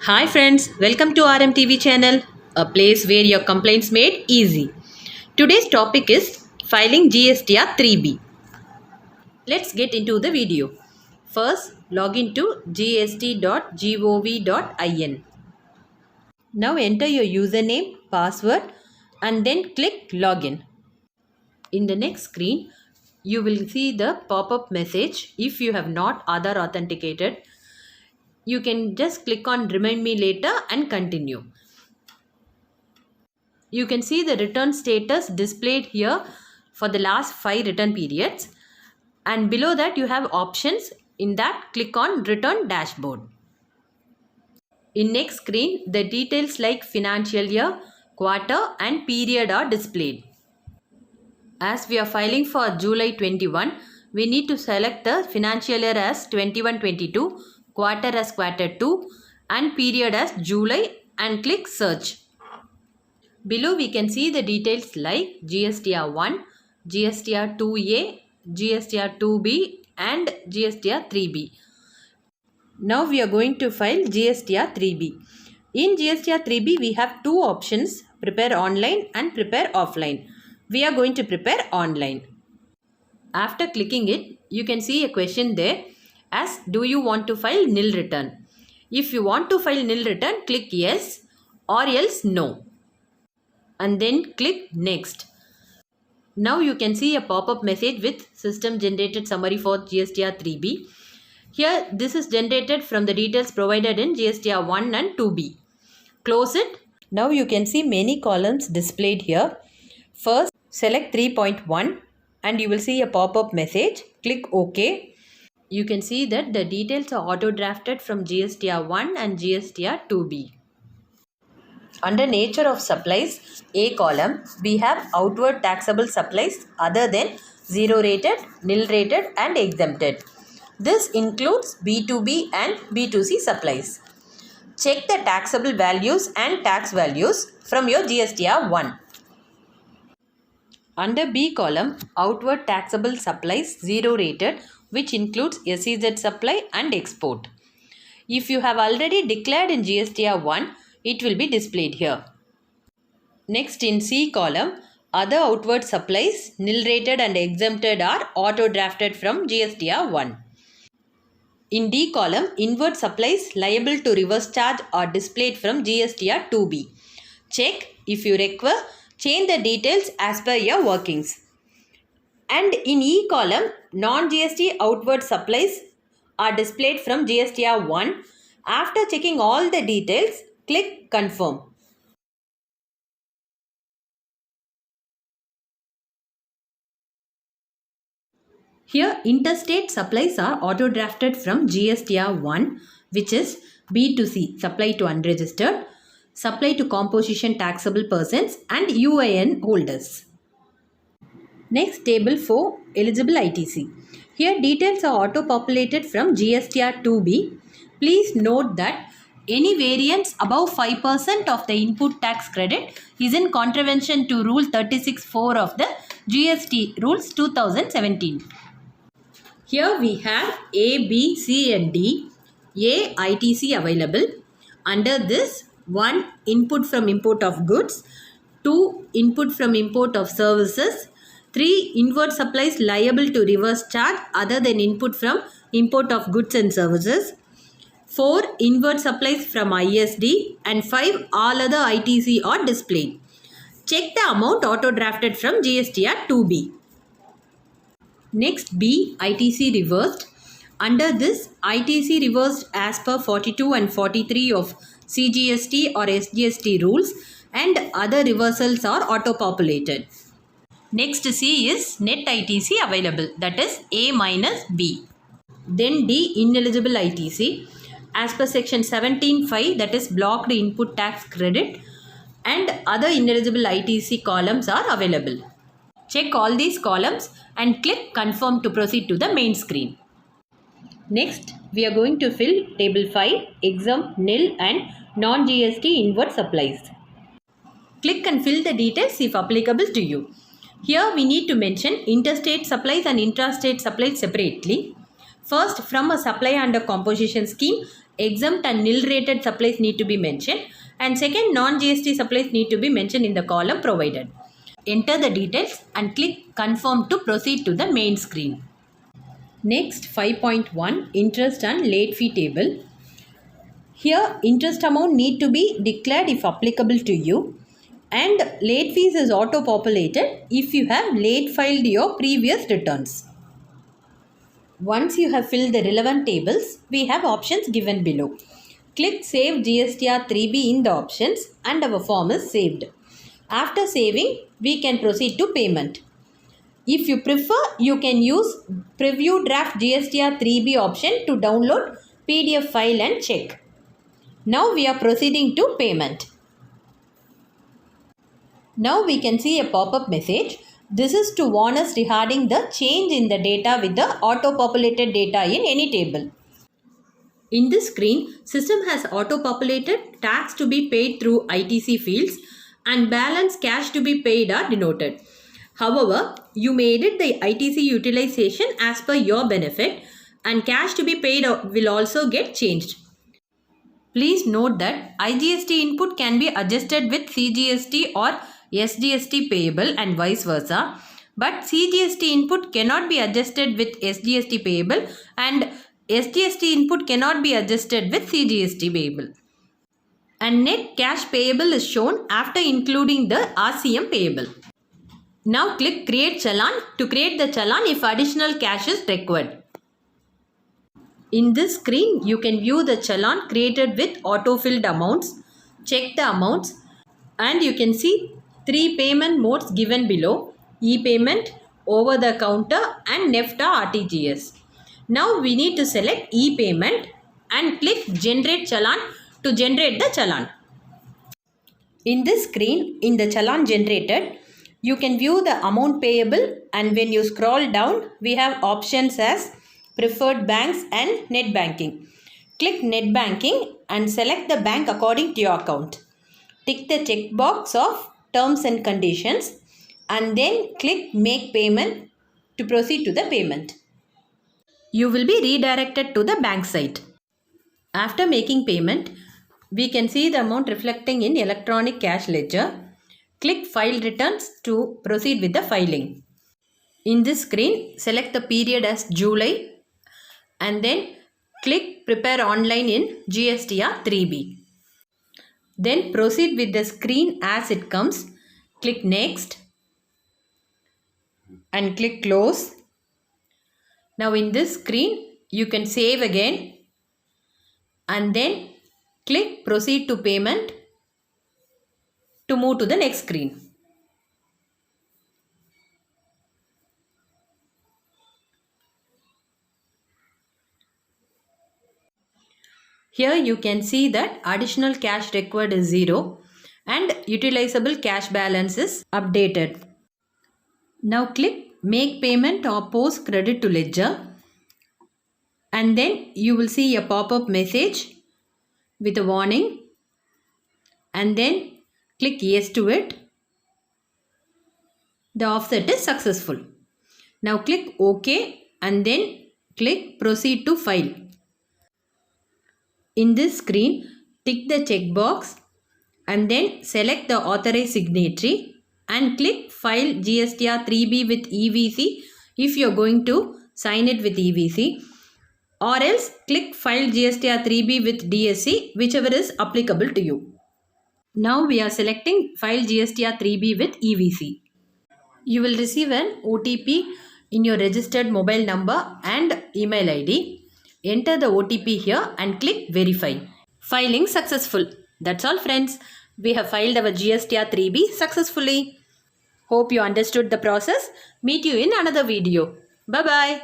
Hi friends, welcome to RMTV channel, a place where your complaints made easy. Today's topic is filing GSTR 3B. Let's get into the video. First, log into gst.gov.in. Now enter your username, password and then click login. In the next screen, you will see the pop-up message. If you have not other authenticated, you can just click on remind me later and continue. You can see the return status displayed here for the last 5 return periods, and below that you have options. In that, click on return dashboard. In next screen, the details like financial year, quarter and period are displayed. As we are filing for July 21, we need to select the financial year as 21-22, quarter as quarter 2 and period as July and click search. Below we can see the details like GSTR 1, GSTR 2A, GSTR 2B and GSTR 3B. Now we are going to file GSTR 3B. In GSTR 3B we have two options, prepare online and prepare offline. We are going to prepare online. After clicking it, you can see a question there as do you want to file nil return. If you want to file nil return, click yes or else no. And then click next. Now you can see a pop-up message with system generated summary for GSTR 3B. Here this is generated from the details provided in GSTR 1 and 2B. Close it. Now you can see many columns displayed here. First select 3.1 and you will see a pop-up message. Click OK. You can see that the details are auto drafted from GSTR 1 and GSTR 2B. Under nature of supplies, A column, we have outward taxable supplies other than 0 rated, nil rated and exempted. This includes B2B and B2C supplies. Check the taxable values and tax values from your GSTR 1. Under B column, outward taxable supplies 0 rated, which includes SEZ supply and export. If you have already declared in GSTR 1, it will be displayed here. Next in C column, other outward supplies nil rated and exempted are auto drafted from GSTR 1. In D column, inward supplies liable to reverse charge are displayed from GSTR 2B. Check if you require, change the details as per your workings. And in E column, non-GST outward supplies are displayed from GSTR 1. After checking all the details, click confirm. Here interstate supplies are auto drafted from GSTR 1, which is B2C, supply to unregistered, supply to composition taxable persons and UIN holders. Next, table 4, eligible ITC. Here details are auto populated from GSTR 2B. Please note that any variance above 5% of the input tax credit is in contravention to Rule 36(4) of the GST Rules 2017. Here we have A, B, C and D. A, ITC available. Under this, 1, input from import of goods. 2, input from import of services. 3, inward supplies liable to reverse charge other than input from import of goods and services. 4, inward supplies from ISD. And 5, all other ITC are displayed. Check the amount auto drafted from GSTR 2B. Next, B, ITC reversed. Under this, ITC reversed as per 42 and 43 of CGST or SGST rules and other reversals are auto-populated. Next C is net ITC available, that is A minus B. Then D, ineligible ITC. As per section 17(5), that is blocked input tax credit, and other ineligible ITC columns are available. Check all these columns and click confirm to proceed to the main screen. Next, we are going to fill table 5, exempt, nil and non-GST inward supplies. Click and fill the details if applicable to you. Here we need to mention interstate supplies and intrastate supplies separately. First, from a supply under composition scheme, exempt and nil rated supplies need to be mentioned, and second, non-GST supplies need to be mentioned in the column provided. Enter the details and click confirm to proceed to the main screen. Next, 5.1 interest and late fee table. Here, interest amount need to be declared if applicable to you, and late fees is auto populated if you have late filed your previous returns. Once you have filled the relevant tables, we have options given below. Click Save GSTR 3B in the options and our form is saved. After saving, we can proceed to payment. If you prefer, you can use Preview Draft GSTR 3B option to download PDF file and check. Now we are proceeding to payment. Now we can see a pop-up message. This is to warn us regarding the change in the data with the auto-populated data in any table. In this screen, system has auto-populated tax to be paid through ITC fields and balance cash to be paid are denoted. However, you may edit the ITC utilization as per your benefit, and cash to be paid will also get changed. Please note that IGST input can be adjusted with CGST or SGST payable and vice versa, but CGST input cannot be adjusted with SGST payable and SGST input cannot be adjusted with CGST payable. And net cash payable is shown after including the RCM payable. Now click Create Challan to create the challan if additional cash is required. In this screen, you can view the challan created with auto-filled amounts, check the amounts, and you can see 3 payment modes given below: e-payment, over-the-counter and NEFTA RTGS. Now we need to select e-payment and click Generate Challan to generate the challan. In this screen, in the challan generated, you can view the amount payable, and when you scroll down, we have options as preferred banks and net banking. Click net banking and select the bank according to your account. Tick the checkbox of terms and conditions and then click make payment to proceed to the payment. You will be redirected to the bank site. After making payment, we can see the amount reflecting in electronic cash ledger. Click File Returns to proceed with the filing. In this screen, select the period as July and then click Prepare Online in GSTR 3B. Then proceed with the screen as it comes. Click Next and click Close. Now in this screen, you can save again and then click Proceed to Payment to move to the next screen. Here you can see that additional cash required is 0 and utilizable cash balance is updated. Now click Make Payment or Post Credit to Ledger, and then you will see a pop-up message with a warning, and then click Yes to it. The offset is successful. Now click OK and then click Proceed to File. In this screen, tick the checkbox and then select the authorized signatory and click File GSTR 3B with EVC if you are going to sign it with EVC, or else click File GSTR 3B with DSC, whichever is applicable to you. Now we are selecting File GSTR 3B with EVC. You will receive an OTP in your registered mobile number and email ID. Enter the OTP here and click Verify. Filing successful. That's all, friends. We have filed our GSTR 3B successfully. Hope you understood the process. Meet you in another video. Bye-bye.